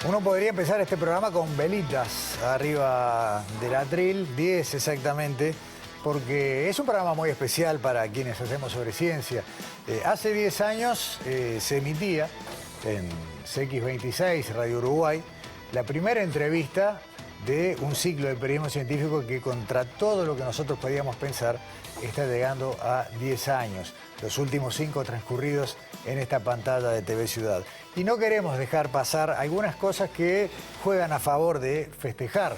Uno podría empezar este programa con velitas arriba del atril, 10 exactamente, porque es un programa muy especial para quienes hacemos sobre ciencia. Hace 10 años se emitía en CX26, Radio Uruguay, la primera entrevista de un ciclo de periodismo científico que, contra todo lo que nosotros podíamos pensar, está llegando a 10 años, los últimos 5 transcurridos en esta pantalla de TV Ciudad. Y no queremos dejar pasar algunas cosas que juegan a favor de festejar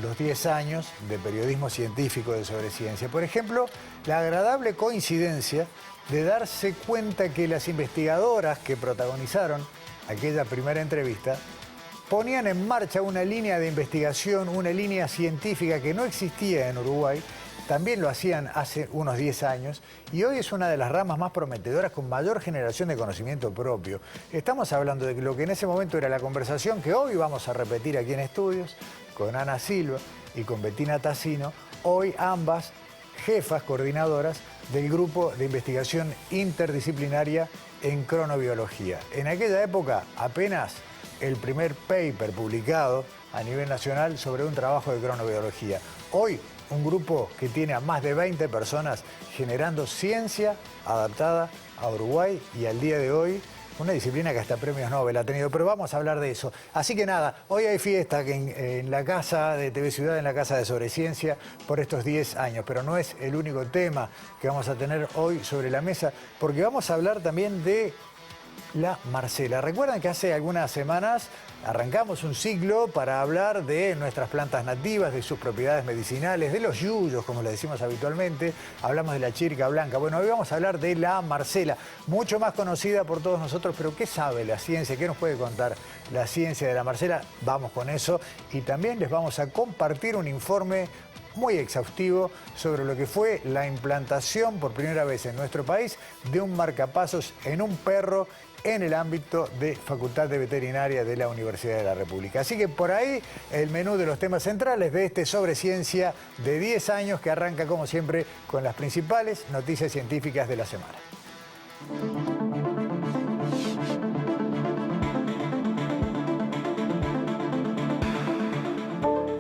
los 10 años de periodismo científico de sobre ciencia. Por ejemplo, la agradable coincidencia de darse cuenta que las investigadoras que protagonizaron aquella primera entrevista ponían en marcha una línea de investigación, una línea científica que no existía en Uruguay. También lo hacían hace unos 10 años y hoy es una de las ramas más prometedoras con mayor generación de conocimiento propio. Estamos hablando de lo que en ese momento era la conversación que hoy vamos a repetir aquí en estudios con Ana Silva y con Bettina Tassino, hoy ambas jefas coordinadoras del grupo de investigación interdisciplinaria en cronobiología. En aquella época apenas el primer paper publicado a nivel nacional sobre un trabajo de cronobiología. Hoy un grupo que tiene a más de 20 personas generando ciencia adaptada a Uruguay y al día de hoy una disciplina que hasta premios Nobel ha tenido, pero vamos a hablar de eso. Así que nada, hoy hay fiesta en la casa de TV Ciudad, en la casa de Sobre Ciencia, por estos 10 años, pero no es el único tema que vamos a tener hoy sobre la mesa, porque vamos a hablar también de la Marcela. Recuerdan que hace algunas semanas arrancamos un ciclo para hablar de nuestras plantas nativas, de sus propiedades medicinales, de los yuyos, como le decimos habitualmente. Hablamos de la chirca blanca. Bueno, hoy vamos a hablar de la Marcela, mucho más conocida por todos nosotros, pero ¿qué sabe la ciencia? ¿Qué nos puede contar la ciencia de la Marcela? Vamos con eso y también les vamos a compartir un informe muy exhaustivo sobre lo que fue la implantación por primera vez en nuestro país de un marcapasos en un perro en el ámbito de Facultad de Veterinaria de la Universidad de la República. Así que por ahí el menú de los temas centrales de este Sobre Ciencia de 10 años que arranca como siempre con las principales noticias científicas de la semana.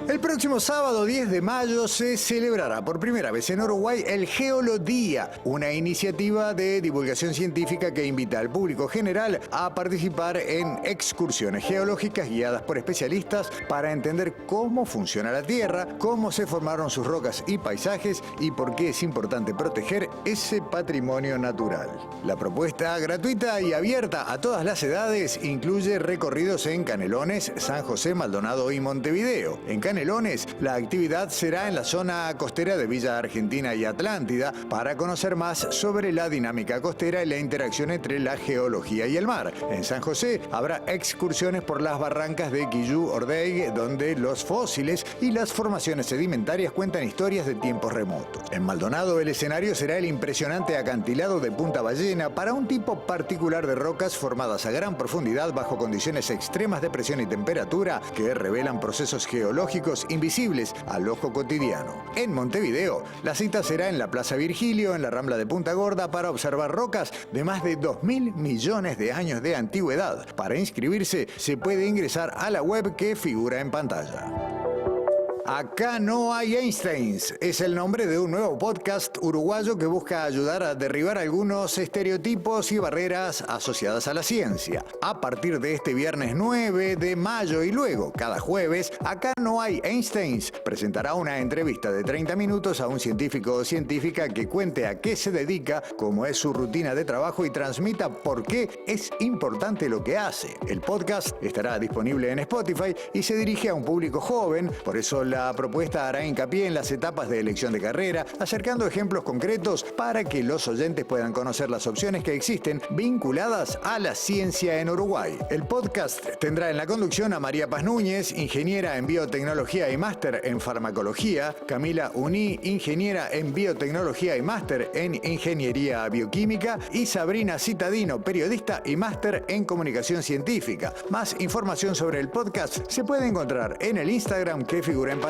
El próximo sábado 10 de mayo se celebrará por primera vez en Uruguay el Geolodía, una iniciativa de divulgación científica que invita al público general a participar en excursiones geológicas guiadas por especialistas para entender cómo funciona la Tierra, cómo se formaron sus rocas y paisajes y por qué es importante proteger ese patrimonio natural. La propuesta, gratuita y abierta a todas las edades, incluye recorridos en Canelones, San José, Maldonado y Montevideo. En Canelones, la actividad será en la zona costera de Villa Argentina y Atlántida para conocer más sobre la dinámica costera y la interacción entre la geología y el mar. En San José habrá excursiones por las barrancas de Quillú Ordey, donde los fósiles y las formaciones sedimentarias cuentan historias de tiempos remotos. En Maldonado el escenario será el impresionante acantilado de Punta Ballena para un tipo particular de rocas formadas a gran profundidad bajo condiciones extremas de presión y temperatura que revelan procesos geológicos invisibles al ojo cotidiano. En Montevideo, la cita será en la Plaza Virgilio, en la Rambla de Punta Gorda, para observar rocas de más de 2.000 millones de años de antigüedad. Para inscribirse, se puede ingresar a la web que figura en pantalla. Acá no hay Einsteins es el nombre de un nuevo podcast uruguayo que busca ayudar a derribar algunos estereotipos y barreras asociadas a la ciencia. A partir de este viernes 9 de mayo y luego, cada jueves, Acá no hay Einsteins presentará una entrevista de 30 minutos a un científico o científica que cuente a qué se dedica, cómo es su rutina de trabajo y transmita por qué es importante lo que hace. El podcast estará disponible en Spotify y se dirige a un público joven, por eso la la propuesta hará hincapié en las etapas de elección de carrera, acercando ejemplos concretos para que los oyentes puedan conocer las opciones que existen vinculadas a la ciencia en Uruguay. El podcast tendrá en la conducción a María Paz Núñez, ingeniera en biotecnología y máster en farmacología, Camila Uní, ingeniera en biotecnología y máster en ingeniería bioquímica, y Sabrina Citadino, periodista y máster en comunicación científica. Más información sobre el podcast se puede encontrar en el Instagram que figura en pantalla.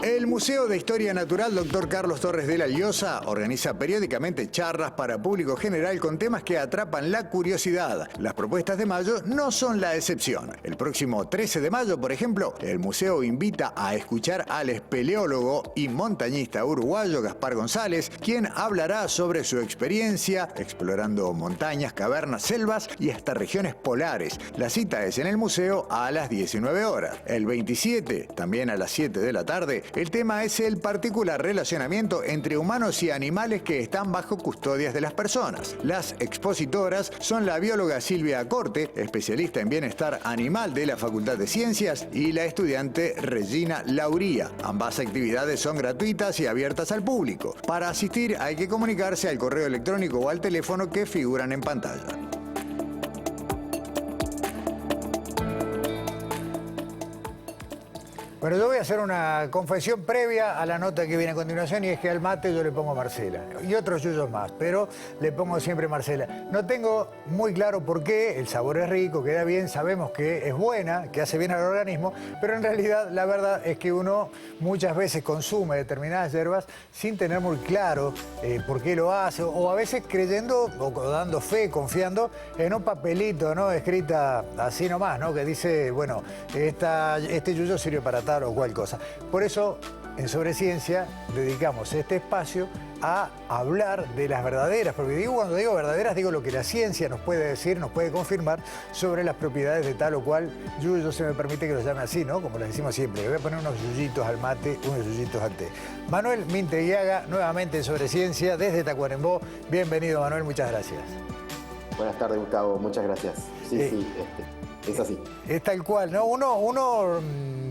El Museo de Historia Natural Dr. Carlos Torres de la Llosa organiza periódicamente charlas para público general con temas que atrapan la curiosidad. Las propuestas de mayo no son la excepción. El próximo 13 de mayo, por ejemplo, el museo invita a escuchar al espeleólogo y montañista uruguayo Gaspar González, quien hablará sobre su experiencia explorando montañas, cavernas, selvas y hasta regiones polares. La cita es en el museo a las 19 horas. El 27, también a las 7 de la tarde, el tema es el particular relacionamiento entre humanos y animales que están bajo custodias de las personas. Las expositoras son la bióloga Silvia Corte, especialista en bienestar animal de la Facultad de Ciencias, y la estudiante Regina Lauría. Ambas actividades son gratuitas y abiertas al público. Para asistir hay que comunicarse al correo electrónico o al teléfono que figuran en pantalla. Bueno, yo voy a hacer una confesión previa a la nota que viene a continuación, y es que al mate yo le pongo Marcela y otros yuyos más, pero le pongo siempre Marcela. No tengo muy claro por qué. El sabor es rico, queda bien, sabemos que es buena, que hace bien al organismo, pero en realidad la verdad es que uno muchas veces consume determinadas hierbas sin tener muy claro por qué lo hace, o a veces creyendo o dando fe, confiando en un papelito, ¿no?, escrita así nomás, ¿no?, que dice, bueno, este yuyo sirve para tal o cual cosa. Por eso, en Sobreciencia, dedicamos este espacio a hablar de las verdaderas, porque cuando digo verdaderas, digo lo que la ciencia nos puede decir, nos puede confirmar sobre las propiedades de tal o cual yuyo. Se me permite que lo llame así, ¿no?, como les decimos siempre. Le voy a poner unos yuyitos al mate, unos yuyitos al té. Manuel Minteguiaga, nuevamente en Sobreciencia, desde Tacuarembó. Bienvenido, Manuel, muchas gracias. Buenas tardes, Gustavo, muchas gracias. Sí, es así. Es tal cual, ¿no? Uno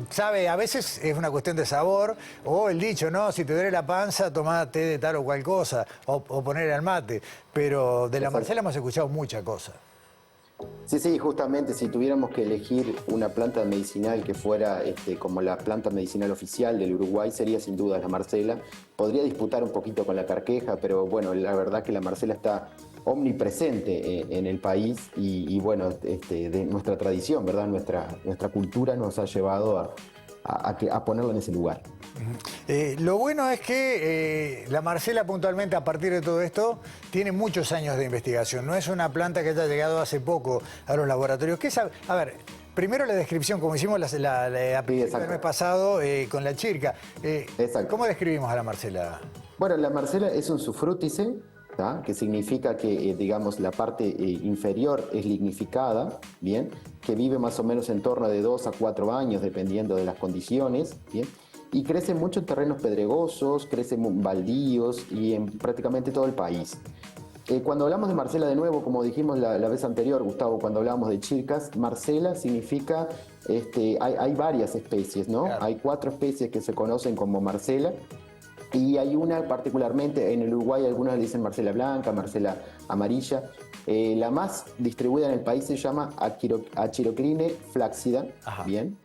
sabe, a veces es una cuestión de sabor, o el dicho, ¿no?, si te duele la panza, tomá té de tal o cual cosa, o ponerle al mate. Pero de la Marcela hemos escuchado muchas cosas. Sí, justamente, si tuviéramos que elegir una planta medicinal que fuera como la planta medicinal oficial del Uruguay, sería sin duda la Marcela. Podría disputar un poquito con la carqueja, pero bueno, la verdad que la Marcela está omnipresente en el país, y bueno, de nuestra tradición, ¿verdad? Nuestra cultura nos ha llevado a ponerla en ese lugar. Lo bueno es que la Marcela, puntualmente, a partir de todo esto, tiene muchos años de investigación. No es una planta que haya llegado hace poco a los laboratorios. ¿Qué sabe? A ver, primero la descripción, como hicimos el mes pasado con la chirca. ¿Cómo describimos a la Marcela? Bueno, la Marcela es un sufrútice, ¿tá?, que significa que, digamos, la parte inferior es lignificada, ¿bien?, que vive más o menos en torno de 2 a 4 años, dependiendo de las condiciones, ¿bien?, y crece mucho en terrenos pedregosos, crece en baldíos y en prácticamente todo el país. Cuando hablamos de Marcela, de nuevo, como dijimos la vez anterior, Gustavo, cuando hablábamos de chircas, Marcela significa, hay varias especies, ¿no? Claro. Hay 4 especies que se conocen como Marcela. Y hay una particularmente, en el Uruguay algunos le dicen Marcela blanca, Marcela amarilla. La más distribuida en el país se llama Achirocline flaccida. Ajá. Bien.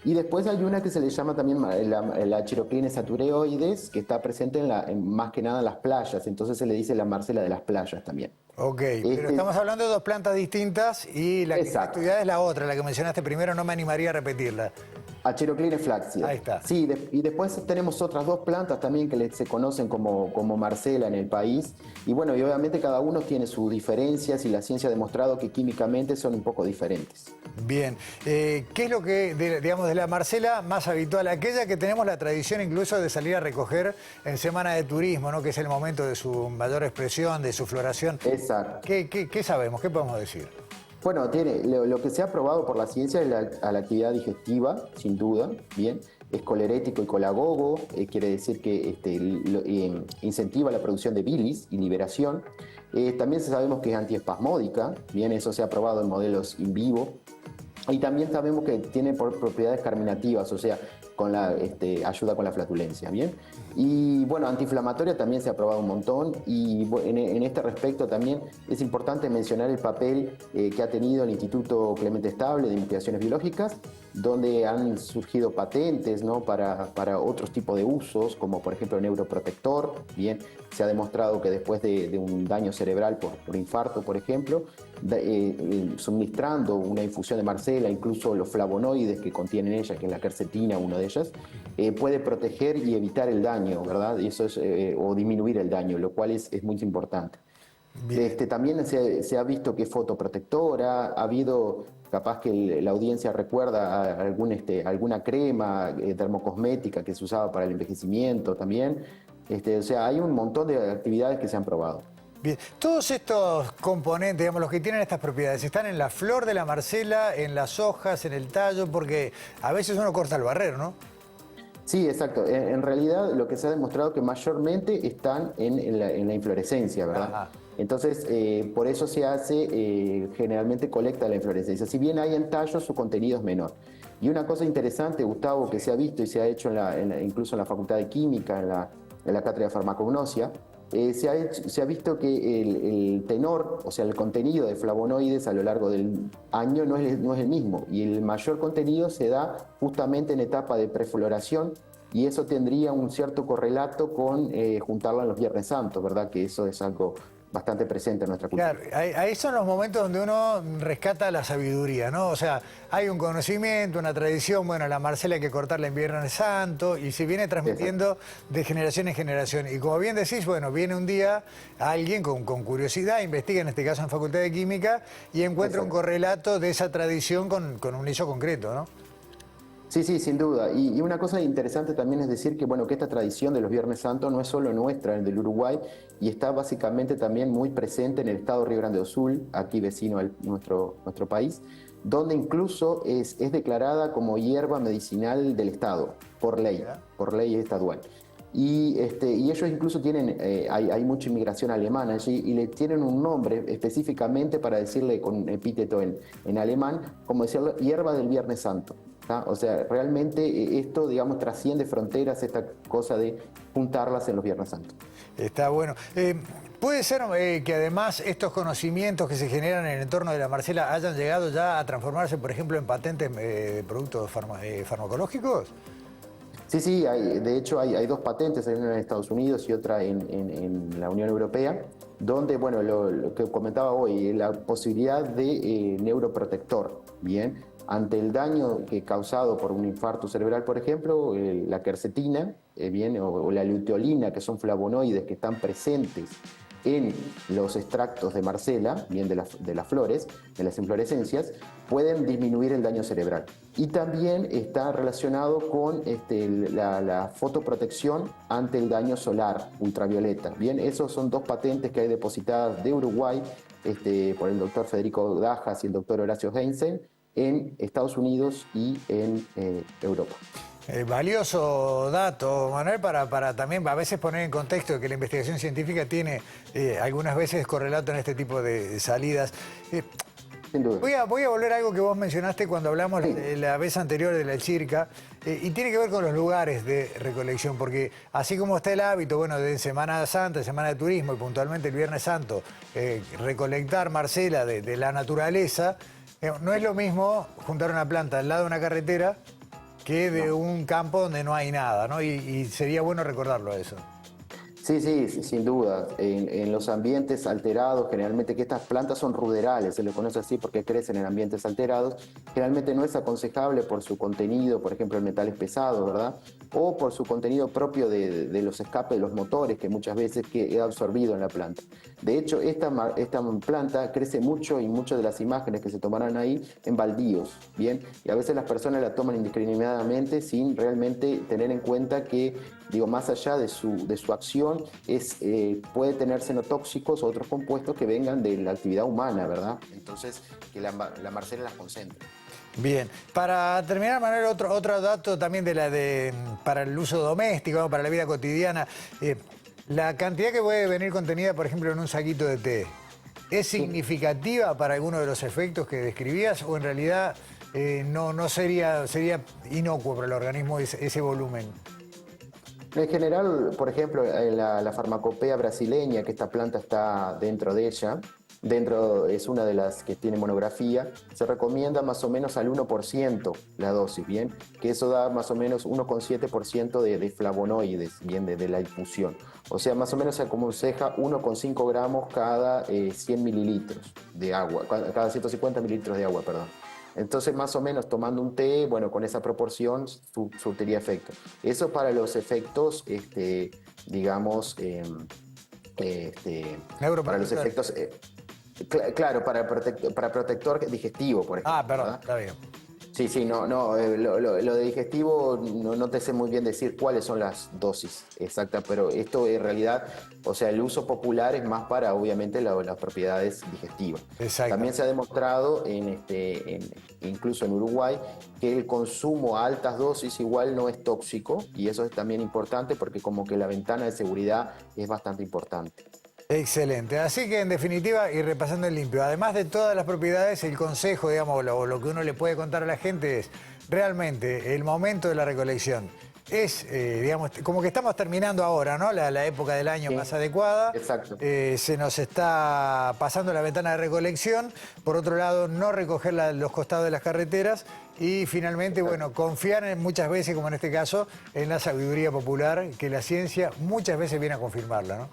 Y después hay una que se le llama también la Achirocline satureoides, que está presente más que nada en las playas. Entonces se le dice la Marcela de las playas también. Ok, pero estamos hablando de 2 plantas distintas, y la que estudiada es la otra, la que mencionaste primero. No me animaría a repetirla. Achirocline flaccida. Ahí está. Sí, y después tenemos otras 2 plantas también que se conocen como Marcela en el país. Y bueno, y obviamente cada uno tiene sus diferencias, y la ciencia ha demostrado que químicamente son un poco diferentes. Bien. ¿Qué es lo que, digamos, de la Marcela más habitual? Aquella que tenemos la tradición incluso de salir a recoger en Semana de Turismo, ¿no?, que es el momento de su mayor expresión, de su floración. Exacto. ¿Qué sabemos? ¿Qué podemos decir? Bueno, lo que se ha probado por la ciencia es la actividad digestiva, sin duda, bien. Es colerético y colagogo, quiere decir que incentiva la producción de bilis y liberación. También sabemos que es antiespasmódica, bien, eso se ha probado en modelos in vivo. Y también sabemos que tiene propiedades carminativas, o sea, con la ayuda con la flatulencia, ¿bien? Y bueno, antiinflamatoria también se ha probado un montón y en este respecto también es importante mencionar el papel que ha tenido el Instituto Clemente Estable de Investigaciones Biológicas, donde han surgido patentes, ¿no?, para otros tipos de usos, como por ejemplo neuroprotector, ¿bien? Se ha demostrado que después de un daño cerebral por infarto, por ejemplo, suministrando una infusión de Marcela, incluso los flavonoides que contienen ella, que es la quercetina, una de ellas, puede proteger y evitar el daño, ¿verdad? Y eso es, o disminuir el daño, lo cual es muy importante. También se ha visto que es fotoprotectora, ha habido, capaz que la audiencia recuerda alguna crema dermocosmética que se usaba para el envejecimiento también. O sea, hay un montón de actividades que se han probado. Bien, todos estos componentes, digamos, los que tienen estas propiedades, están en la flor de la Marcela, en las hojas, en el tallo, porque a veces uno corta el barrero, ¿no? Sí, exacto. En realidad lo que se ha demostrado que mayormente están en la inflorescencia, ¿verdad? Ajá. Entonces, por eso se hace, generalmente colecta la inflorescencia. Si bien hay en tallo, su contenido es menor. Y una cosa interesante, Gustavo, que se ha visto y se ha hecho incluso en la Facultad de Química, en la cátedra de farmacognosia, se ha visto que el tenor, o sea, el contenido de flavonoides a lo largo del año no es el mismo. Y el mayor contenido se da justamente en etapa de prefloración, y eso tendría un cierto correlato con juntarla en los Viernes Santos, ¿verdad? Que eso es algo bastante presente en nuestra cultura. Claro, ahí son los momentos donde uno rescata la sabiduría, ¿no? O sea, hay un conocimiento, una tradición, bueno, la Marcela hay que cortarla en Viernes Santo y se viene transmitiendo de generación en generación. Y como bien decís, bueno, viene un día alguien con curiosidad, investiga, en este caso en Facultad de Química, y encuentra un correlato de esa tradición con un hecho concreto, ¿no? Sí, sí, sin duda. Y una cosa interesante también es decir que, bueno, que esta tradición de los Viernes Santos no es solo nuestra, el del Uruguay, y está básicamente también muy presente en el estado de Río Grande do Sul, aquí vecino a nuestro país, donde incluso es declarada como hierba medicinal del estado, por ley estadual. Y ellos incluso tienen, hay mucha inmigración alemana allí, y le tienen un nombre específicamente para decirle con un epíteto en alemán, como decirlo, hierba del Viernes Santo. O sea, realmente esto, digamos, trasciende fronteras, esta cosa de juntarlas en los Viernes Santos. Está bueno. ¿Puede ser que además estos conocimientos que se generan en el entorno de la Marcela hayan llegado ya a transformarse, por ejemplo, en patentes de productos farmacológicos? Sí, sí, de hecho hay dos patentes, hay una en Estados Unidos y otra en la Unión Europea, donde, bueno, lo que comentaba hoy, la posibilidad de neuroprotector, ¿bien? Ante el daño causado por un infarto cerebral, por ejemplo, la quercetina, bien, o la luteolina, que son flavonoides que están presentes en los extractos de Marcela, bien, de las flores, de las inflorescencias, pueden disminuir el daño cerebral. Y también está relacionado con la fotoprotección ante el daño solar ultravioleta. Bien, esos son dos patentes que hay depositadas de Uruguay por el doctor Federico Dajas y el doctor Horacio Heinzen en Estados Unidos y en Europa. Valioso dato, Manuel, para también a veces poner en contexto que la investigación científica tiene algunas veces correlato en este tipo de salidas. Sin duda. Voy a volver a algo que vos mencionaste cuando hablamos la vez anterior de la chirca, y tiene que ver con los lugares de recolección, porque así como está el hábito, bueno, de Semana Santa, Semana de Turismo y puntualmente el Viernes Santo, recolectar Marcela de la naturaleza, no es lo mismo juntar una planta al lado de una carretera que de un campo donde no hay nada, ¿no? Y sería bueno recordarlo a eso. Sí, sí, sin duda. En los ambientes alterados, generalmente, que estas plantas son ruderales, se les conoce así porque crecen en ambientes alterados, generalmente no es aconsejable por su contenido, por ejemplo, en metales pesados, ¿verdad? O por su contenido propio de los escapes de los motores, que muchas veces queda absorbido en la planta. De hecho, esta planta crece mucho, y muchas de las imágenes que se tomarán ahí en baldíos, ¿bien? Y a veces las personas la toman indiscriminadamente sin realmente tener en cuenta que, digo, más allá de su acción, puede tener cenotóxicos o otros compuestos que vengan de la actividad humana, ¿verdad? Entonces, que la Marcela las concentre. Bien, para terminar, Manuel, otro dato también para el uso doméstico, ¿no? Para la vida cotidiana. La cantidad que puede venir contenida, por ejemplo, en un saquito de té, ¿es significativa para alguno de los efectos que describías, o en realidad no sería inocuo para el organismo ese volumen. En general, por ejemplo, la farmacopea brasileña, que esta planta está dentro de ella, es una de las que tiene monografía, se recomienda más o menos al 1% la dosis, ¿bien? Que eso da más o menos 1,7% de flavonoides, ¿bien? De la infusión. O sea, más o menos se aconseja 1,5 gramos cada 100 mililitros de agua, cada 150 mililitros de agua, perdón. Entonces, más o menos tomando un té, bueno, con esa proporción surtiría efecto. Eso para los efectos, digamos, para los efectos, claro, para protector digestivo, por ejemplo. Ah, perdón, ¿verdad? está bien. Sí, sí, lo de digestivo no te sé muy bien decir cuáles son las dosis exactas, pero esto en realidad, o sea, el uso popular es más para, obviamente, las propiedades digestivas. También se ha demostrado, incluso en Uruguay, que el consumo a altas dosis igual no es tóxico, y eso es también importante porque como que la ventana de seguridad es bastante importante. Excelente. Así que, en definitiva, y repasando en limpio, además de todas las propiedades, el consejo, digamos, lo que uno le puede contar a la gente es, realmente, el momento de la recolección es, digamos, como que estamos terminando ahora, ¿no? La época del año más adecuada. Exacto. Se nos está pasando la ventana de recolección. Por otro lado, no recoger los costados de las carreteras. Y finalmente, bueno, confiar muchas veces, como en este caso, en la sabiduría popular, que la ciencia muchas veces viene a confirmarla, ¿no?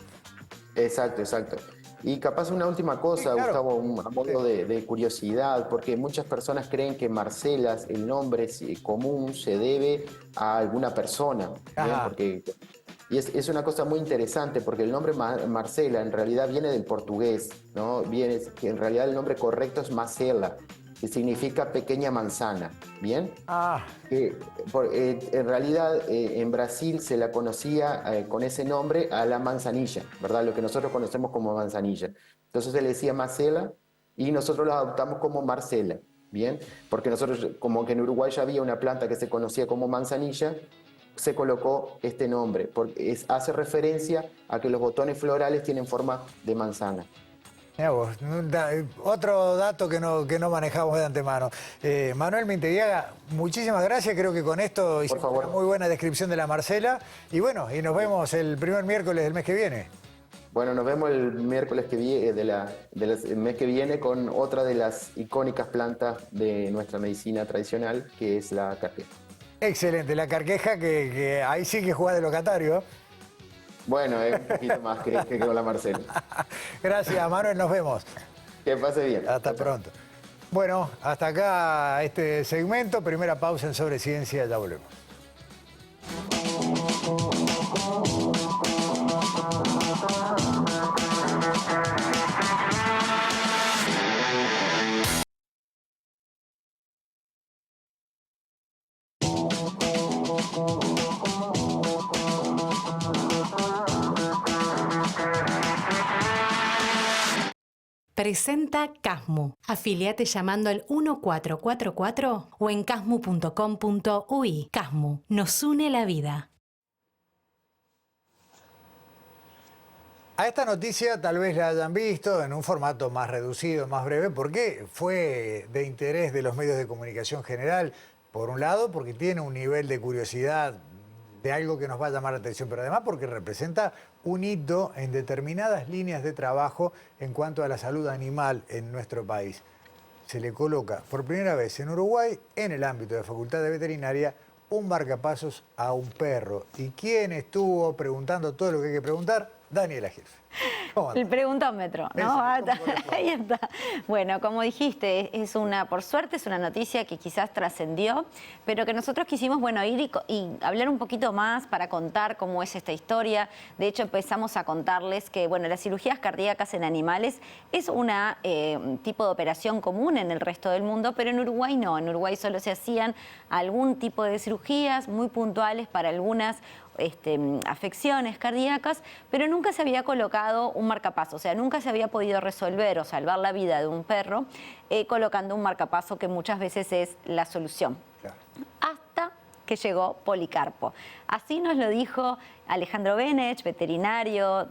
Exacto, exacto. Y capaz una última cosa, Sí, claro. Gustavo, a modo de curiosidad, porque muchas personas creen que Marcelas, el nombre común, se debe a alguna persona, ¿bien? Ajá. Y es una cosa muy interesante, porque el nombre Marcela en realidad viene del portugués, ¿no? Que en realidad el nombre correcto es Marcela, que significa pequeña manzana, ¿bien? Ah. En realidad en Brasil se la conocía con ese nombre a la manzanilla, ¿verdad? Lo que nosotros conocemos como manzanilla. Entonces se le decía Marcela y nosotros la adoptamos como Marcela, ¿bien? Porque nosotros, como que en Uruguay ya había una planta que se conocía como manzanilla, se colocó este nombre, porque hace referencia a que los botones florales tienen forma de manzana. Mirá vos, otro dato que no manejamos de antemano. Manuel Minteguiaga, muchísimas gracias. Creo que con esto hicimos una muy buena descripción de la Marcela. Y bueno, y nos vemos el primer miércoles del mes que viene. Bueno, nos vemos el miércoles que viene, del mes que viene, con otra de las icónicas plantas de nuestra medicina tradicional, que es la carqueja. Excelente, la carqueja que ahí sí que juega de locatario. Bueno, un poquito más que con la Marcela. Gracias, Manuel, nos vemos. Que pase bien. Hasta pronto. Bueno, hasta acá este segmento. Primera pausa en Sobre Ciencia, ya volvemos. Presenta Casmu. Afiliate llamando al 1444 o en casmu.com.uy. Casmu, nos une la vida. A esta noticia tal vez la hayan visto en un formato más reducido, más breve, porque fue de interés de los medios de comunicación general, por un lado, porque tiene un nivel de curiosidad de algo que nos va a llamar la atención, pero además porque representa un hito en determinadas líneas de trabajo en cuanto a la salud animal en nuestro país. Se le coloca por primera vez en Uruguay, en el ámbito de Facultad de Veterinaria, un marcapasos a un perro. ¿Y quién estuvo preguntando todo lo que hay que preguntar? Daniela Hirfe. El preguntómetro, ¿no? Ahí está. Bueno, como dijiste, por suerte es una noticia que quizás trascendió, pero que nosotros quisimos, bueno, ir y hablar un poquito más para contar cómo es esta historia. De hecho, empezamos a contarles que, bueno, las cirugías cardíacas en animales es una tipo de operación común en el resto del mundo, pero en Uruguay no. En Uruguay solo se hacían algún tipo de cirugías muy puntuales para algunas afecciones cardíacas, pero nunca se había colocado un marcapaso, o sea, nunca se había podido resolver o salvar la vida de un perro colocando un marcapaso, que muchas veces es la solución. Claro. Hasta que llegó Policarpo. Así nos lo dijo Alejandro Benech, veterinario,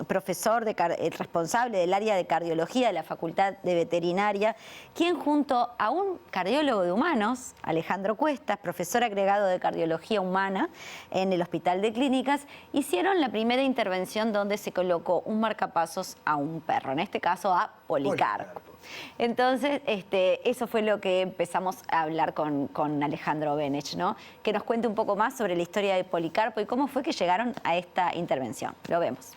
profesor, responsable del área de cardiología de la Facultad de Veterinaria, quien junto a un cardiólogo de humanos, Alejandro Cuestas, profesor agregado de cardiología humana en el Hospital de Clínicas, hicieron la primera intervención donde se colocó un marcapasos a un perro, en este caso a Policarpo. Entonces, eso fue lo que empezamos a hablar con Alejandro Benech, ¿no? Que nos cuente un poco más sobre la historia de Policarpo y cómo fue que llegaron a esta intervención. Lo vemos.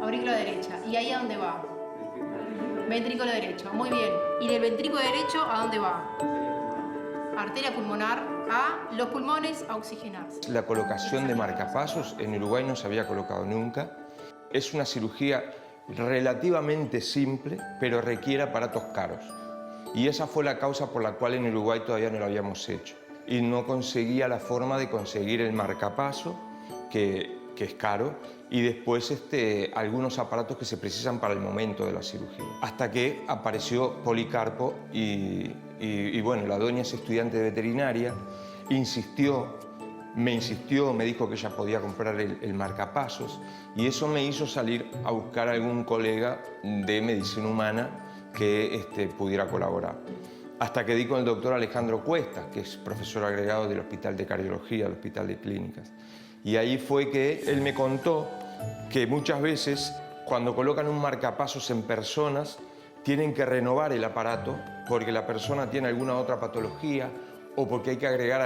Aurícula derecha. ¿Y ahí a dónde va? Ventrículo derecho. Muy bien. ¿Y del ventrículo derecho a dónde va? Arteria pulmonar a los pulmones a oxigenarse. La colocación de marcapasos en Uruguay no se había colocado nunca. Es una cirugía relativamente simple, pero requiere aparatos caros. Y esa fue la causa por la cual en Uruguay todavía no lo habíamos hecho. Y no conseguía la forma de conseguir el marcapaso, que es caro, y después algunos aparatos que se precisan para el momento de la cirugía. Hasta que apareció Policarpo y bueno, la dueña es estudiante de veterinaria, me dijo que ella podía comprar el marcapasos, y eso me hizo salir a buscar a algún colega de medicina humana que pudiera colaborar. Hasta que di con el doctor Alejandro Cuestas, que es profesor agregado del Hospital de Cardiología, del Hospital de Clínicas. Y ahí fue que él me contó que muchas veces cuando colocan un marcapasos en personas tienen que renovar el aparato porque la persona tiene alguna otra patología o porque hay que agregar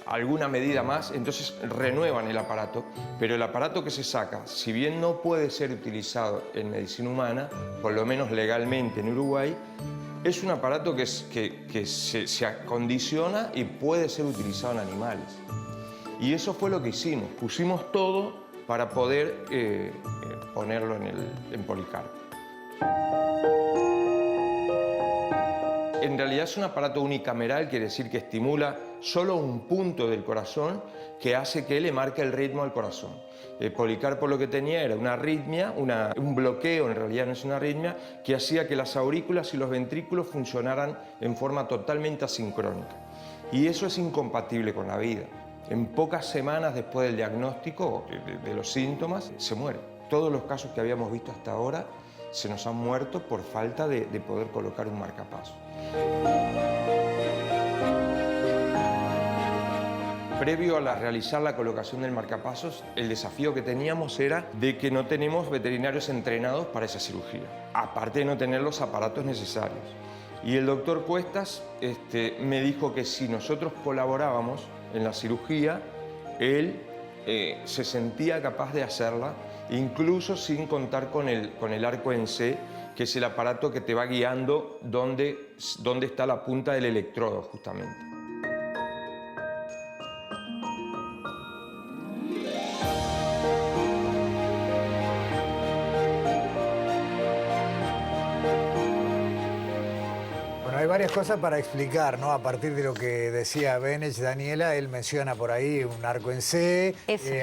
alguna medida más, entonces renuevan el aparato, pero el aparato que se saca, si bien no puede ser utilizado en medicina humana, por lo menos legalmente en Uruguay, es un aparato que se acondiciona y puede ser utilizado en animales. Y eso fue lo que hicimos, pusimos todo para poder ponerlo en Policarpo. En realidad es un aparato unicameral, quiere decir que estimula solo un punto del corazón que hace que le marque el ritmo al corazón. Policarpo lo que tenía era una arritmia, un bloqueo, en realidad no es una arritmia, que hacía que las aurículas y los ventrículos funcionaran en forma totalmente asincrónica. Y eso es incompatible con la vida. En pocas semanas después del diagnóstico de los síntomas, se muere. Todos los casos que habíamos visto hasta ahora se nos han muerto por falta de poder colocar un marcapasos. Previo a realizar la colocación del marcapasos, el desafío que teníamos era de que no tenemos veterinarios entrenados para esa cirugía, aparte de no tener los aparatos necesarios. Y el doctor Cuestas me dijo que si nosotros colaborábamos en la cirugía, él se sentía capaz de hacerla, incluso sin contar con el arco en C, que es el aparato que te va guiando dónde está la punta del electrodo, justamente. Hay varias cosas para explicar, ¿no? A partir de lo que decía Benech, Daniela, él menciona por ahí un arco en C,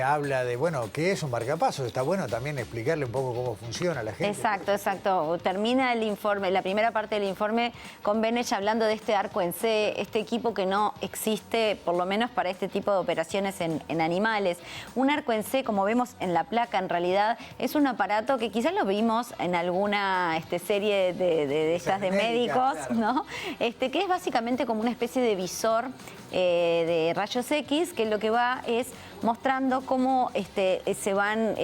habla de, bueno, ¿qué es un marcapasos? Está bueno también explicarle un poco cómo funciona a la gente. Exacto, exacto. Termina el informe, la primera parte del informe con Benech hablando de este arco en C, este equipo que no existe, por lo menos para este tipo de operaciones en animales. Un arco en C, como vemos en la placa, en realidad es un aparato que quizás lo vimos en alguna serie de estas de médicos, claro, ¿no? Que es básicamente como una especie de visor de rayos X, que lo que va es mostrando cómo se van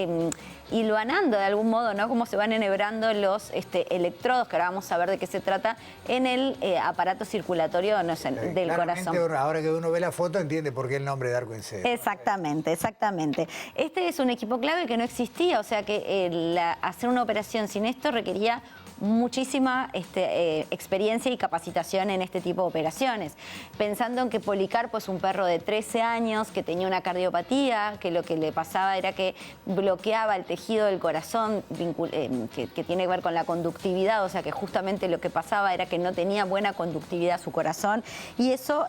hilvanando de algún modo, ¿no? Cómo se van enhebrando los electrodos, que ahora vamos a ver de qué se trata, en el aparato circulatorio, no sé, del corazón. Ahora que uno ve la foto entiende por qué el nombre de arco en C. Exactamente, exactamente. Este es un equipo clave que no existía, o sea que hacer una operación sin esto requería muchísima experiencia y capacitación en este tipo de operaciones. Pensando en que Policarpo es un perro de 13 años que tenía una cardiopatía, que lo que le pasaba era que bloqueaba el tejido del corazón que tiene que ver con la conductividad, o sea que justamente lo que pasaba era que no tenía buena conductividad su corazón, y eso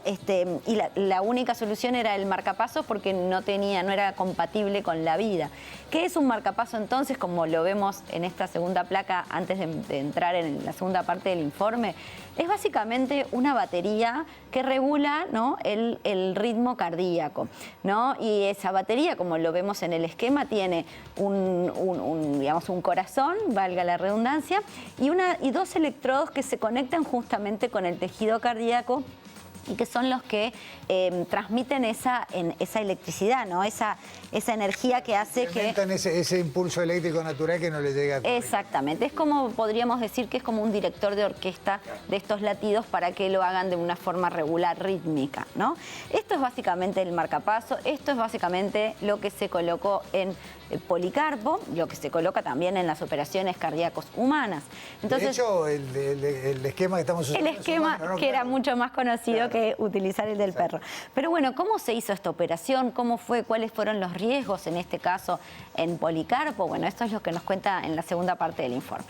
y la única solución era el marcapasos porque no era compatible con la vida. ¿Qué es un marcapaso entonces? Como lo vemos en esta segunda placa antes de entrar en la segunda parte del informe, es básicamente una batería que regula, ¿no?, el ritmo cardíaco, ¿no? Y esa batería, como lo vemos en el esquema, tiene digamos, un corazón, valga la redundancia, y dos electrodos que se conectan justamente con el tejido cardíaco y que son los que transmiten esa electricidad, ¿no? Esa energía que hace que... ese impulso eléctrico natural que no le llega a... Exactamente, es como, podríamos decir que es como un director de orquesta de estos latidos para que lo hagan de una forma regular, rítmica, ¿no? Esto es básicamente el marcapaso, esto es básicamente lo que se colocó en Policarpo, lo que se coloca también en las operaciones cardíacos humanas. Entonces, de hecho, el esquema que estamos usando... El esquema humano, ¿no? Que era mucho más conocido, claro, que utilizar el del perro. Pero bueno, ¿cómo se hizo esta operación? ¿Cómo fue? ¿Cuáles fueron los riesgos en este caso en Policarpo? Bueno, esto es lo que nos cuenta en la segunda parte del informe.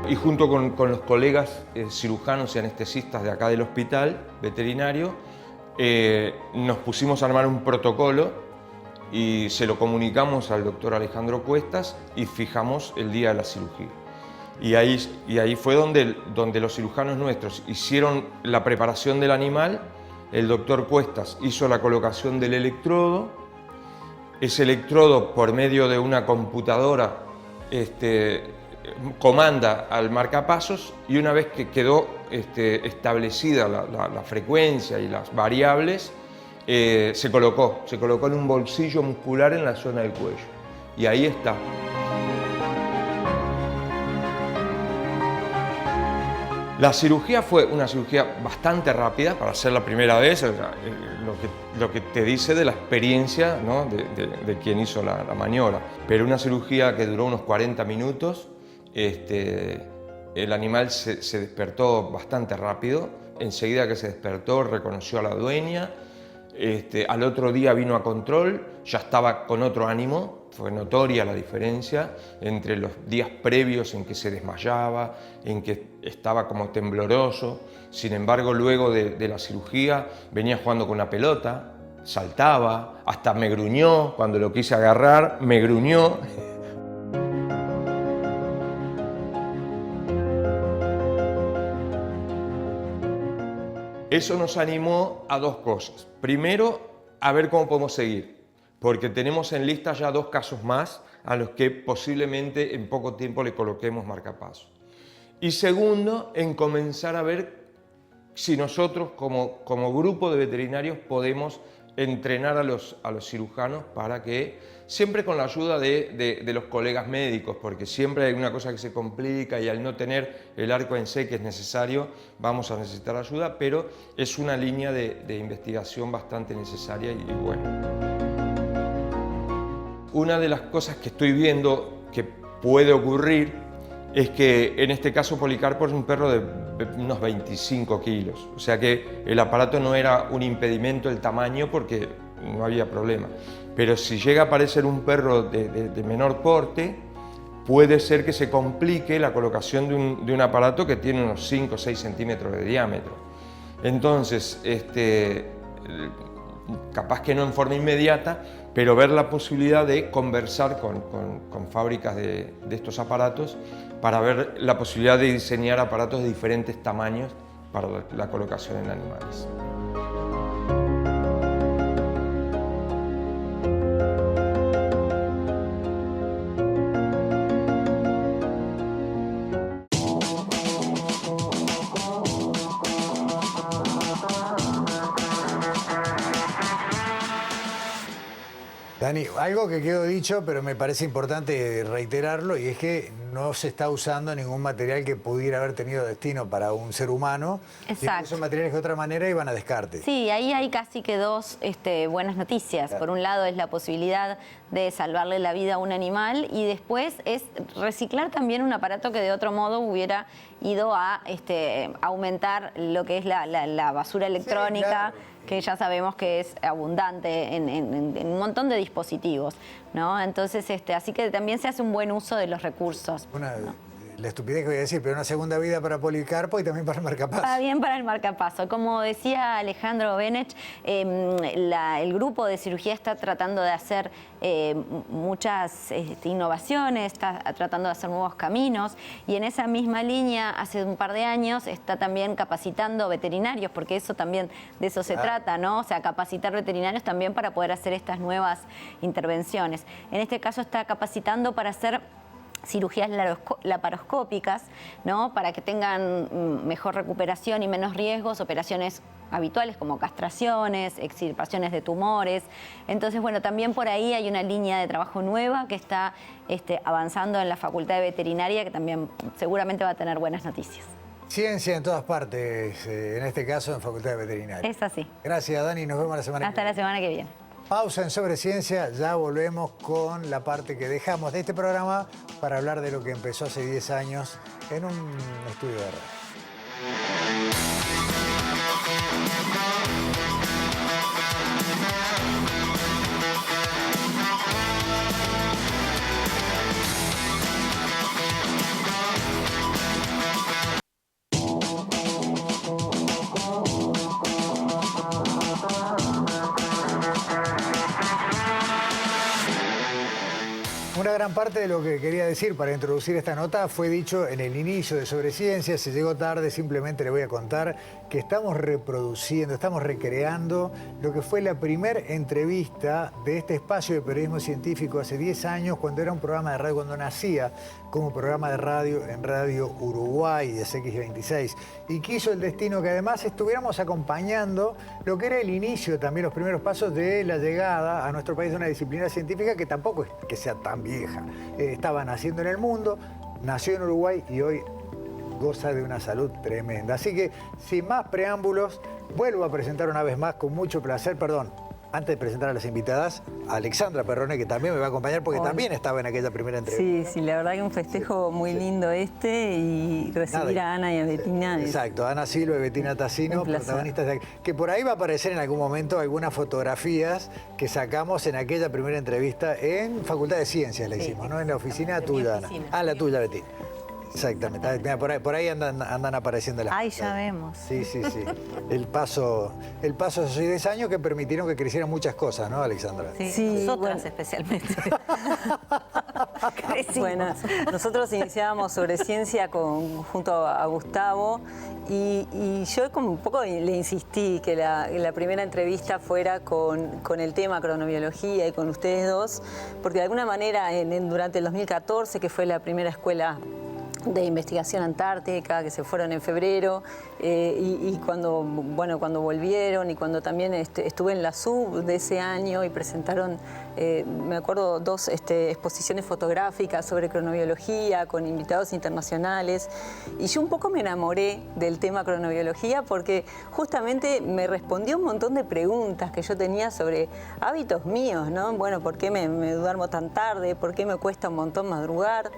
Y junto con los colegas cirujanos y anestesistas de acá del hospital veterinario, nos pusimos a armar un protocolo y se lo comunicamos al doctor Alejandro Cuestas y fijamos el día de la cirugía. Y ahí fue donde los cirujanos nuestros hicieron la preparación del animal, el doctor Cuestas hizo la colocación del electrodo, ese electrodo por medio de una computadora comanda al marcapasos, y una vez que quedó establecida la frecuencia y las variables, se colocó en un bolsillo muscular en la zona del cuello. Y ahí está. La cirugía fue una cirugía bastante rápida para ser la primera vez, o sea, lo que te dice de la experiencia, ¿no?, de quien hizo la maniobra. Pero una cirugía que duró unos 40 minutos. El animal se despertó bastante rápido, enseguida que se despertó reconoció a la dueña, al otro día vino a control, ya estaba con otro ánimo, fue notoria la diferencia entre los días previos en que se desmayaba, en que estaba como tembloroso. Sin embargo, luego de la cirugía venía jugando con una pelota, saltaba, hasta me gruñó, cuando lo quise agarrar me gruñó. Eso nos animó a dos cosas. Primero, a ver cómo podemos seguir, porque tenemos en lista ya 2 casos más a los que posiblemente en poco tiempo le coloquemos marcapasos. Y segundo, en comenzar a ver si nosotros como grupo de veterinarios podemos entrenar a los cirujanos para que, siempre con la ayuda de los colegas médicos, porque siempre hay una cosa que se complica y al no tener el arco en C que es necesario, vamos a necesitar ayuda, pero es una línea de investigación bastante necesaria y buena. Una de las cosas que estoy viendo que puede ocurrir es que en este caso Policarpo es un perro de unos 25 kilos, o sea que el aparato no era un impedimento el tamaño porque no había problema. Pero si llega a aparecer un perro de menor porte, puede ser que se complique la colocación de un aparato que tiene unos 5 o 6 centímetros de diámetro. Entonces, capaz que no en forma inmediata, pero ver la posibilidad de conversar con fábricas de estos aparatos para ver la posibilidad de diseñar aparatos de diferentes tamaños para la colocación en animales. Dani, algo que quedó dicho, pero me parece importante reiterarlo, y es que no se está usando ningún material que pudiera haber tenido destino para un ser humano. Exacto. Son materiales que de otra manera iban a descarte. Sí, ahí hay casi que dos buenas noticias. Claro. Por un lado es la posibilidad de salvarle la vida a un animal y después es reciclar también un aparato que de otro modo hubiera ido a aumentar lo que es la basura electrónica. Sí, claro. Que ya sabemos que es abundante en un montón de dispositivos, ¿no? Entonces, así que también se hace un buen uso de los recursos. La estupidez que voy a decir, pero una segunda vida para Policarpo y también para el marcapaso. Está bien para el marcapaso. Como decía Alejandro Benech, el grupo de cirugía está tratando de hacer muchas innovaciones, está tratando de hacer nuevos caminos y en esa misma línea hace un par de años está también capacitando veterinarios, porque eso también de eso se trata, ¿no? O sea, capacitar veterinarios también para poder hacer estas nuevas intervenciones. En este caso está capacitando para hacer cirugías laparoscópicas, ¿no? Para que tengan mejor recuperación y menos riesgos, operaciones habituales como castraciones, extirpaciones de tumores. Entonces, bueno, también por ahí hay una línea de trabajo nueva que está avanzando en la Facultad de Veterinaria, que también seguramente va a tener buenas noticias. Ciencia en todas partes, en este caso en Facultad de Veterinaria. Es así. Gracias, Dani, nos vemos la semana que viene. Hasta la semana que viene. Pausa en Sobre Ciencia, ya volvemos con la parte que dejamos de este programa para hablar de lo que empezó hace 10 años en un estudio de radio. Una gran parte de lo que quería decir para introducir esta nota fue dicho en el inicio de Sobre Ciencia. Si llegó tarde, simplemente le voy a contar que estamos reproduciendo, estamos recreando lo que fue la primera entrevista de este espacio de periodismo científico hace 10 años, cuando era un programa de radio, cuando nacía como programa de radio en Radio Uruguay de CX26. Y quiso el destino que además estuviéramos acompañando lo que era el inicio, también los primeros pasos de la llegada a nuestro país de una disciplina científica que tampoco es que sea tan vieja. Estaba naciendo en el mundo, nació en Uruguay y hoy goza de una salud tremenda. Así que, sin más preámbulos, vuelvo a presentar una vez más con mucho placer, antes de presentar a las invitadas, a Alexandra Perrone, que también me va a acompañar porque también estaba en aquella primera entrevista. Sí, la verdad que un festejo muy lindo y recibir a Ana y a Bettina. Exacto, Ana Silva y Bettina Tassino, protagonistas de... Que por ahí va a aparecer en algún momento algunas fotografías que sacamos en aquella primera entrevista en Facultad de Ciencias, le hicimos, ¿no? En la oficina tuya, Ana. Ah, la tuya, Betty. Exactamente. Mira, por ahí andan apareciendo las Ay, cosas. ya vemos. Sí. El paso de esos 10 años que permitieron que crecieran muchas cosas, ¿no, Alexandra? Sí, nosotras especialmente. Bueno, nosotros iniciábamos Sobre Ciencia junto a Gustavo y yo como un poco le insistí que la primera entrevista fuera con el tema cronobiología y con ustedes dos, porque de alguna manera durante el 2014, que fue la primera escuela de investigación antártica, que se fueron en febrero, y cuando volvieron y cuando también estuve en la SUB de ese año y presentaron, me acuerdo, 2 exposiciones fotográficas sobre cronobiología con invitados internacionales, y yo un poco me enamoré del tema cronobiología porque justamente me respondió un montón de preguntas que yo tenía sobre hábitos míos, ¿no? Bueno, ¿por qué me duermo tan tarde? ¿Por qué me cuesta un montón madrugar?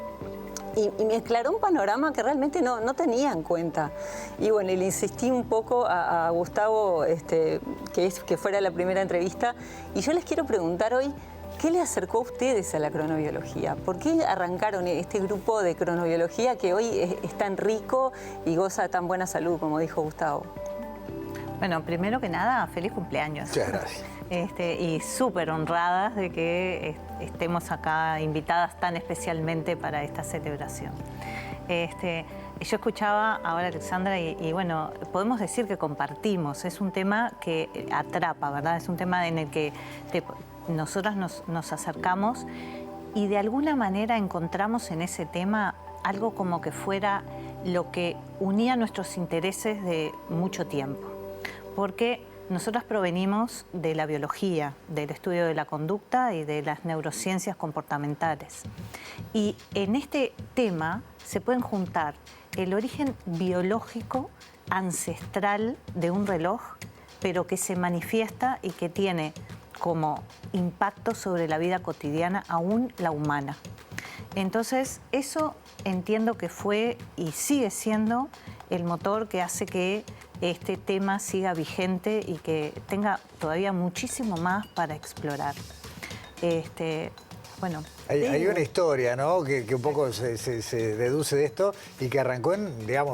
Y me aclaró un panorama que realmente no tenía en cuenta. Y bueno, le insistí un poco a Gustavo que fuera la primera entrevista. Y yo les quiero preguntar hoy, ¿qué le acercó a ustedes a la cronobiología? ¿Por qué arrancaron este grupo de cronobiología que hoy es tan rico y goza de tan buena salud, como dijo Gustavo? Bueno, primero que nada, feliz cumpleaños. Muchas gracias. Y súper honradas de que estemos acá invitadas tan especialmente para esta celebración. Yo escuchaba ahora a Alexandra y bueno, podemos decir que compartimos. Es un tema que atrapa, ¿verdad? Es un tema en el que nosotras nos acercamos y de alguna manera encontramos en ese tema algo como que fuera lo que unía nuestros intereses de mucho tiempo. Porque nosotras provenimos de la biología, del estudio de la conducta y de las neurociencias comportamentales. Y en este tema se pueden juntar el origen biológico ancestral de un reloj, pero que se manifiesta y que tiene como impacto sobre la vida cotidiana, aún la humana. Entonces, eso entiendo que fue y sigue siendo el motor que hace que este tema siga vigente y que tenga todavía muchísimo más para explorar. Bueno, hay una historia, ¿no? Que un poco se deduce de esto y que arrancó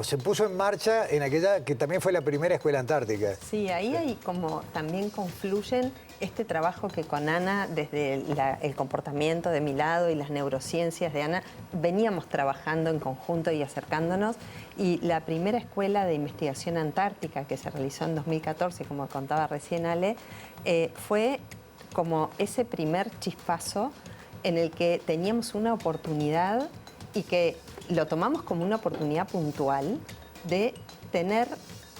se puso en marcha en aquella que también fue la primera escuela antártica. Sí, ahí hay como también confluyen este trabajo que con Ana, desde el comportamiento de mi lado y las neurociencias de Ana, veníamos trabajando en conjunto y acercándonos. Y la primera escuela de investigación antártica que se realizó en 2014, como contaba recién Ale, fue como ese primer chispazo en el que teníamos una oportunidad y que lo tomamos como una oportunidad puntual de tener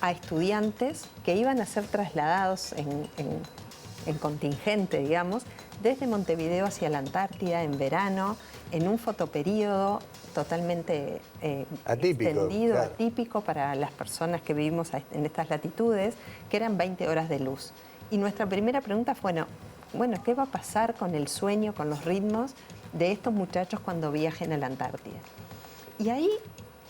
a estudiantes que iban a ser trasladados en contingente, digamos, desde Montevideo hacia la Antártida en verano, en un fotoperíodo totalmente atípico, extendido, claro. atípico para las personas que vivimos en estas latitudes, que eran 20 horas de luz. Y nuestra primera pregunta fue, bueno, ¿qué va a pasar con el sueño, con los ritmos de estos muchachos cuando viajen a la Antártida? Y ahí,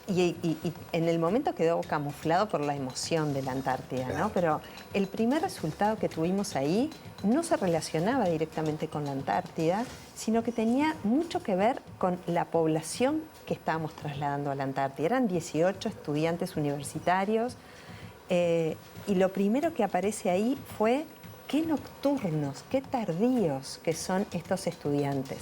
y en el momento quedó camuflado por la emoción de la Antártida, ¿no? Pero el primer resultado que tuvimos ahí no se relacionaba directamente con la Antártida, sino que tenía mucho que ver con la población que estábamos trasladando a la Antártida. Eran 18 estudiantes universitarios y lo primero que aparece ahí fue qué nocturnos, qué tardíos que son estos estudiantes.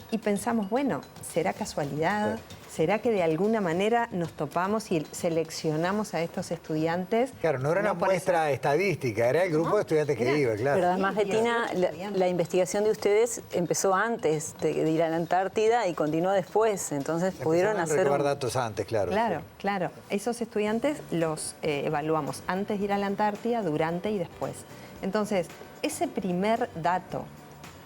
Y pensamos, bueno, ¿será casualidad? ¿Será que de alguna manera nos topamos y seleccionamos a estos estudiantes? Claro, no era una muestra estadística, era el grupo de estudiantes que iba, claro. Pero además, Bettina, la investigación de ustedes empezó antes de ir a la Antártida y continuó después, entonces pudieron hacer... recabar datos antes, claro. Claro, claro. Esos estudiantes los evaluamos antes de ir a la Antártida, durante y después. Entonces, ese primer dato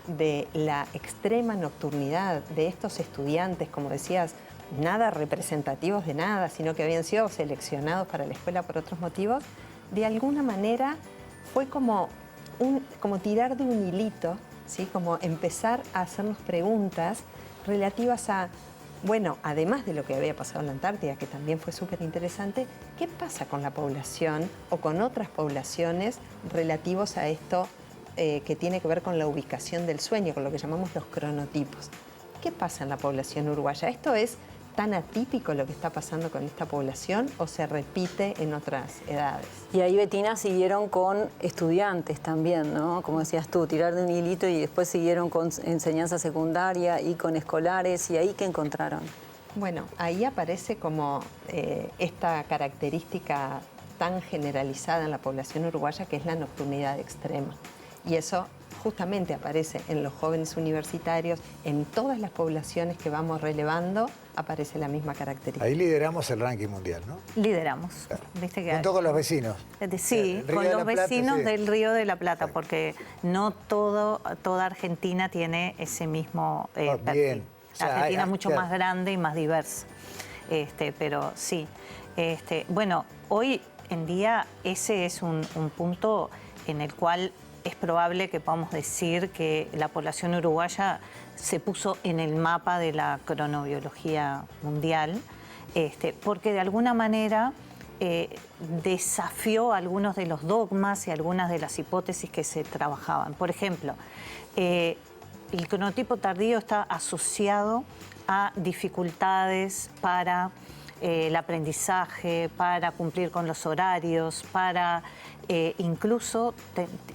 de la extrema nocturnidad de estos estudiantes, como decías, nada representativos de nada, sino que habían sido seleccionados para la escuela por otros motivos, de alguna manera fue como tirar de un hilito, ¿sí? Como empezar a hacernos preguntas relativas a, bueno, además de lo que había pasado en la Antártida, que también fue súper interesante, ¿qué pasa con la población o con otras poblaciones relativos a esto que tiene que ver con la ubicación del sueño, con lo que llamamos los cronotipos? ¿Qué pasa en la población uruguaya? ¿Esto es tan atípico lo que está pasando con esta población o se repite en otras edades? Y ahí, Bettina, siguieron con estudiantes también, ¿no? Como decías tú, tirar de un hilito y después siguieron con enseñanza secundaria y con escolares. ¿Y ahí qué encontraron? Bueno, ahí aparece como esta característica tan generalizada en la población uruguaya que es la nocturnidad extrema. Y eso justamente aparece en los jóvenes universitarios, en todas las poblaciones que vamos relevando, aparece la misma característica. Ahí lideramos el ranking mundial, ¿no? Lideramos. Claro. ¿Viste que Junto con los vecinos. Sí, con los vecinos del Río de la Plata, porque no toda Argentina tiene ese mismo perfil. Bien. O sea, Argentina es mucho claro, más grande y más diversa. Pero sí. Bueno, hoy en día ese es un punto en el cual es probable que podamos decir que la población uruguaya se puso en el mapa de la cronobiología mundial, porque de alguna manera desafió algunos de los dogmas y algunas de las hipótesis que se trabajaban. Por ejemplo, el cronotipo tardío está asociado a dificultades para el aprendizaje, para cumplir con los horarios, para incluso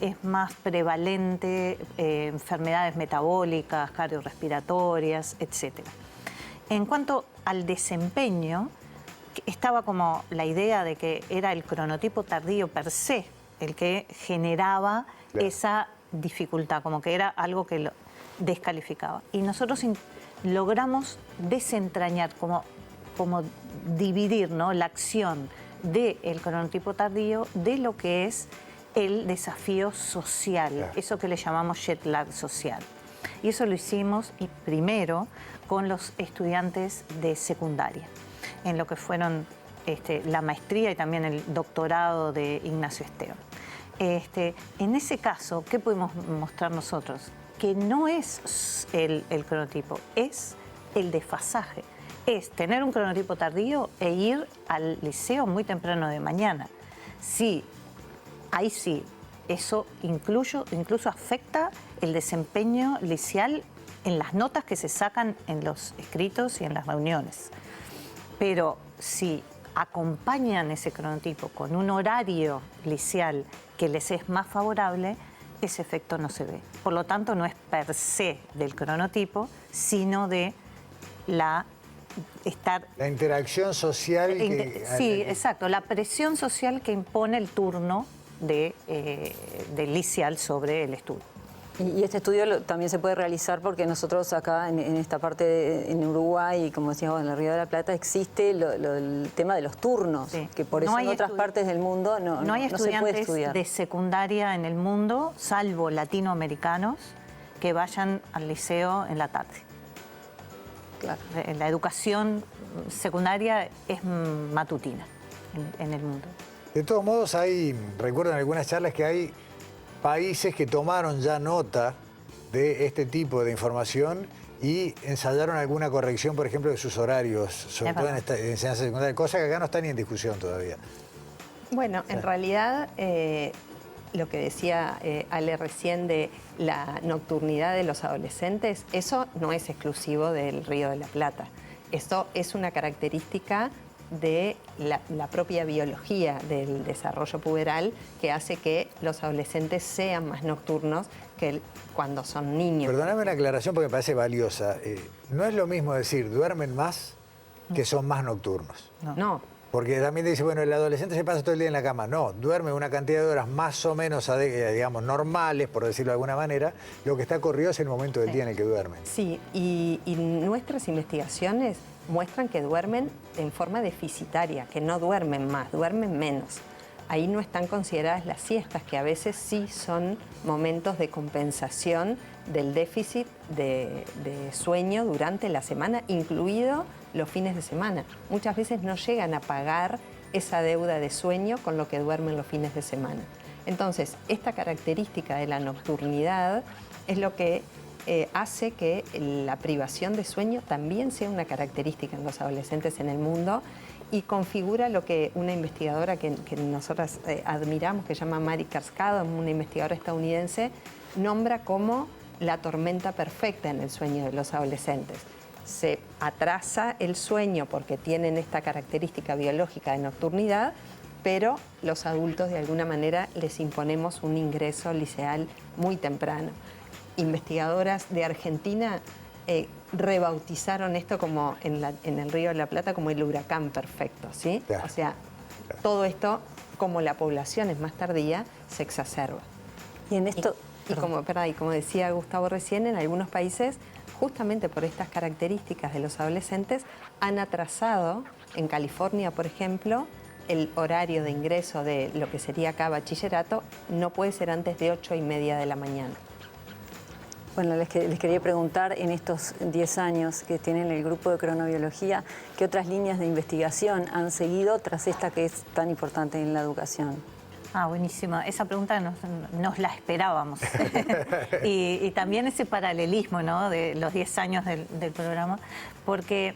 es más prevalente enfermedades metabólicas, cardiorrespiratorias, etc. En cuanto al desempeño, estaba como la idea de que era el cronotipo tardío per se el que generaba esa dificultad, como que era algo que lo descalificaba. Y nosotros logramos desentrañar, como dividir, ¿no?, la acción del cronotipo tardío de lo que es el desafío social, Claro. eso que le llamamos jet lag social. Y eso lo hicimos primero con los estudiantes de secundaria, en lo que fueron la maestría y también el doctorado de Ignacio Esteban. En ese caso, ¿qué pudimos mostrar nosotros? Que no es el cronotipo, es el desfasaje. Es tener un cronotipo tardío e ir al liceo muy temprano de mañana. Sí, ahí sí, eso incluso afecta el desempeño liceal en las notas que se sacan en los escritos y en las reuniones. Pero si acompañan ese cronotipo con un horario liceal que les es más favorable, ese efecto no se ve. Por lo tanto, no es per se del cronotipo, sino de la interacción social. Sí, exacto, la presión social que impone el turno del liceal sobre el estudio. Y este estudio también se puede realizar porque nosotros acá en esta parte, en Uruguay, y como decíamos en el Río de la Plata, existe el tema de los turnos, sí, que por eso en otras partes del mundo no hay se puede estudiar. estudiantes de secundaria en el mundo, salvo latinoamericanos, que vayan al liceo en la tarde. Claro. La educación secundaria es matutina en el mundo. De todos modos, recuerdo en algunas charlas que hay países que tomaron ya nota de este tipo de información y ensayaron alguna corrección, por ejemplo, de sus horarios, sobre todo en esta enseñanza secundaria, cosa que acá no está ni en discusión todavía. Bueno, en realidad, lo que decía Ale recién de la nocturnidad de los adolescentes, eso no es exclusivo del Río de la Plata. Esto es una característica de la propia biología del desarrollo puberal que hace que los adolescentes sean más nocturnos que cuando son niños. Perdóname una aclaración porque me parece valiosa. No es lo mismo decir duermen más que son más nocturnos. No. Porque también dice, bueno, el adolescente se pasa todo el día en la cama. No, duerme una cantidad de horas más o menos, digamos, normales, por decirlo de alguna manera. Lo que está corrido es el momento del día en el que duermen. Sí, y nuestras investigaciones muestran que duermen en forma deficitaria, que no duermen más, duermen menos. Ahí no están consideradas las siestas, que a veces sí son momentos de compensación del déficit de sueño durante la semana, incluido los fines de semana. Muchas veces no llegan a pagar esa deuda de sueño con lo que duermen los fines de semana. Entonces, esta característica de la nocturnidad es lo que hace que la privación de sueño también sea una característica en los adolescentes en el mundo y configura lo que una investigadora que nosotras admiramos, que se llama Mary Cascado, una investigadora estadounidense, nombra como la tormenta perfecta en el sueño de los adolescentes. Se atrasa el sueño porque tienen esta característica biológica de nocturnidad, pero los adultos de alguna manera les imponemos un ingreso liceal muy temprano. Investigadoras de Argentina rebautizaron esto como en el Río de la Plata como el huracán perfecto, ¿sí? Claro. O sea, todo esto, como la población es más tardía, se exacerba. Y en esto... como decía Gustavo recién, en algunos países, justamente por estas características de los adolescentes, han atrasado, en California, por ejemplo, el horario de ingreso de lo que sería acá bachillerato, no puede ser antes de 8:30 de la mañana. Bueno, les quería preguntar, en estos 10 años que tienen el grupo de cronobiología, ¿qué otras líneas de investigación han seguido tras esta que es tan importante en la educación? Buenísima. Esa pregunta nos la esperábamos. y también ese paralelismo, ¿no?, de los 10 años del programa, porque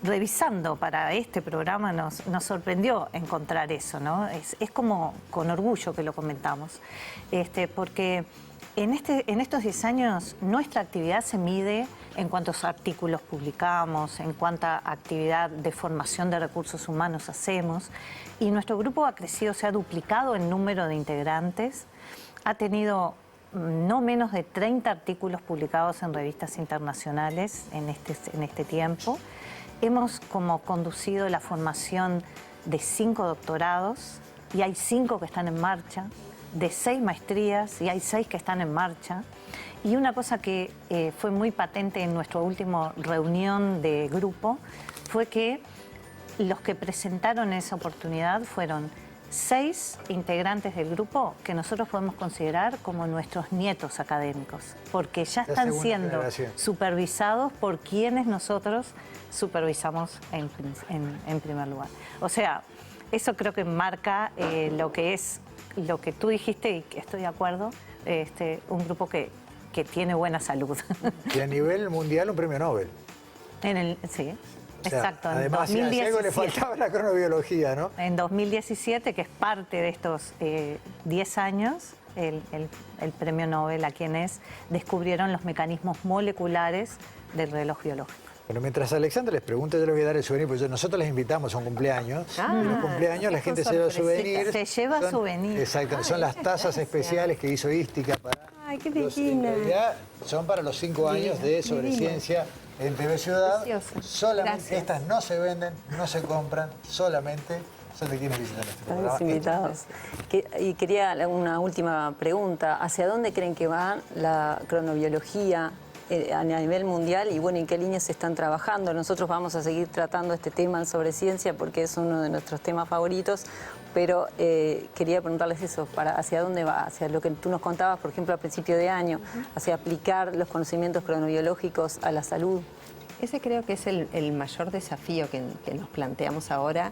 revisando para este programa nos sorprendió encontrar eso, ¿no? Es como con orgullo que lo comentamos, porque en estos 10 años nuestra actividad se mide en cuántos artículos publicamos, en cuánta actividad de formación de recursos humanos hacemos, y nuestro grupo ha crecido, se ha duplicado en número de integrantes, ha tenido no menos de 30 artículos publicados en revistas internacionales en este tiempo. Hemos como conducido la formación de 5 doctorados y hay 5 que están en marcha, de 6 maestrías y hay 6 que están en marcha. Y una cosa que fue muy patente en nuestra última reunión de grupo fue que los que presentaron esa oportunidad fueron 6 integrantes del grupo que nosotros podemos considerar como nuestros nietos académicos, porque ya están siendo supervisados por quienes nosotros supervisamos en primer lugar. O sea, eso creo que marca lo que es, lo que tú dijiste y que estoy de acuerdo, un grupo que tiene buena salud. Y a nivel mundial un premio Nobel. Sí. O sea, exacto. Además, si a algo le faltaba la cronobiología, ¿no? En 2017, que es parte de estos 10 años, el premio Nobel a quienes descubrieron los mecanismos moleculares del reloj biológico. Bueno, mientras Alexandra les pregunta, yo les voy a dar el souvenir, porque nosotros les invitamos a un cumpleaños. En los cumpleaños la gente se lleva souvenirs. Se lleva souvenirs. Exacto, son las tazas especiales que hizo Ística para... Ay, qué En realidad son para los 5 años de Sobreciencia en TV Ciudad. Precioso. Solamente Gracias. estas no se venden, no se compran, solamente son de quienes visitan este Están programa. invitados. Y quería una última pregunta. ¿Hacia dónde creen que va la cronobiología a nivel mundial y bueno, en qué líneas se están trabajando? Nosotros vamos a seguir tratando este tema en Sobreciencia porque es uno de nuestros temas favoritos, pero quería preguntarles eso, ¿hacia dónde va? Hacia lo que tú nos contabas, por ejemplo, a principio de año, hacia aplicar los conocimientos cronobiológicos a la salud. Ese creo que es el mayor desafío que nos planteamos ahora,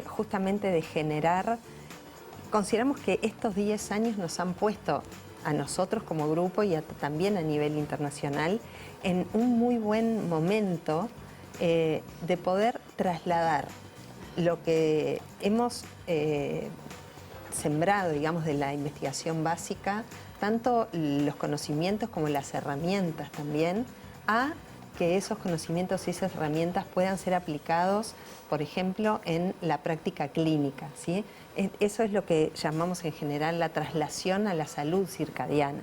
justamente de generar. Consideramos que estos 10 años nos han puesto a nosotros como grupo y también a nivel internacional en un muy buen momento de poder trasladar lo que hemos sembrado, digamos, de la investigación básica, tanto los conocimientos como las herramientas también, a que esos conocimientos y esas herramientas puedan ser aplicados, por ejemplo, en la práctica clínica, ¿sí? Eso es lo que llamamos en general la traslación a la salud circadiana.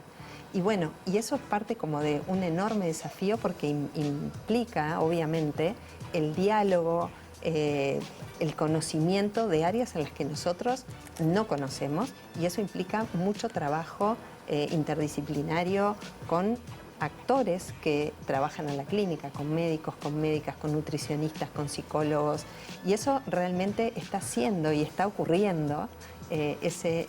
Y bueno, y eso es parte como de un enorme desafío porque implica, obviamente, el diálogo, el conocimiento de áreas en las que nosotros no conocemos, y eso implica mucho trabajo interdisciplinario con actores que trabajan en la clínica, con médicos, con médicas, con nutricionistas, con psicólogos, y eso realmente está haciendo y está ocurriendo ese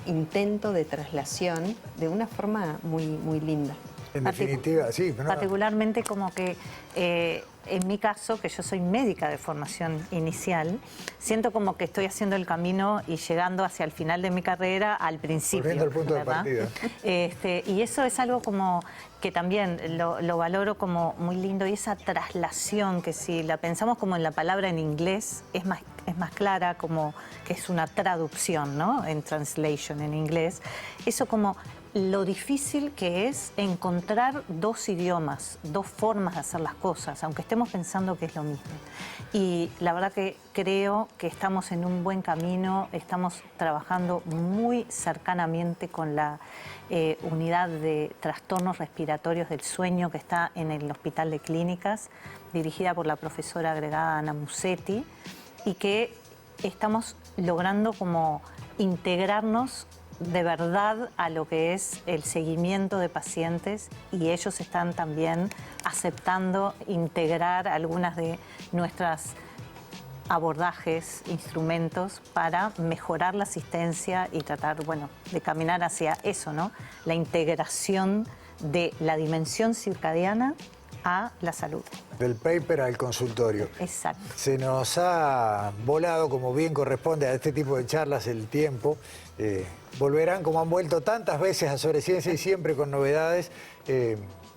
intento de traslación de una forma muy, muy linda. En definitiva, sí. Pero no. Particularmente como que en mi caso, que yo soy médica de formación inicial, siento como que estoy haciendo el camino y llegando hacia el final de mi carrera al principio. Volviendo al punto de partida. Y eso es algo como que también lo valoro como muy lindo, y esa traslación que si la pensamos como en la palabra en inglés es más clara, como que es una traducción, ¿no? En translation en inglés. Eso como lo difícil que es encontrar dos idiomas, dos formas de hacer las cosas, aunque estemos pensando que es lo mismo. Y la verdad que creo que estamos en un buen camino, estamos trabajando muy cercanamente con la unidad de trastornos respiratorios del sueño que está en el Hospital de Clínicas, dirigida por la profesora agregada Ana Musetti, y que estamos logrando como integrarnos de verdad a lo que es el seguimiento de pacientes, y ellos están también aceptando integrar algunas de nuestras abordajes, instrumentos para mejorar la asistencia y tratar, bueno, de caminar hacia eso, ¿no? La integración de la dimensión circadiana a la salud. Del paper al consultorio. Exacto. Se nos ha volado, como bien corresponde a este tipo de charlas, el tiempo. Volverán como han vuelto tantas veces a Sobreciencia y siempre con novedades.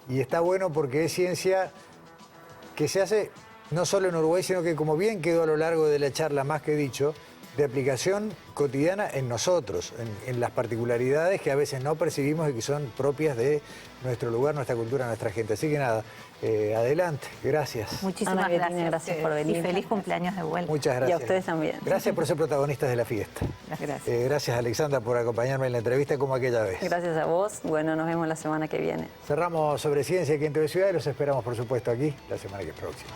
Y está bueno porque es ciencia que se hace no solo en Uruguay, sino que, como bien quedó a lo largo de la charla, más que dicho, de aplicación cotidiana en nosotros, en las particularidades que a veces no percibimos y que son propias de nuestro lugar, nuestra cultura, nuestra gente. Así que nada, adelante, gracias. Muchísimas Gracias por venir. Y feliz cumpleaños de vuelta. Muchas gracias. Y a ustedes también. Gracias por ser protagonistas de la fiesta. Gracias. Gracias, Alexandra, por acompañarme en la entrevista como aquella vez. Gracias a vos. Bueno, nos vemos la semana que viene. Cerramos Sobreciencia aquí en TV Ciudad y los esperamos, por supuesto, aquí la semana que es próxima.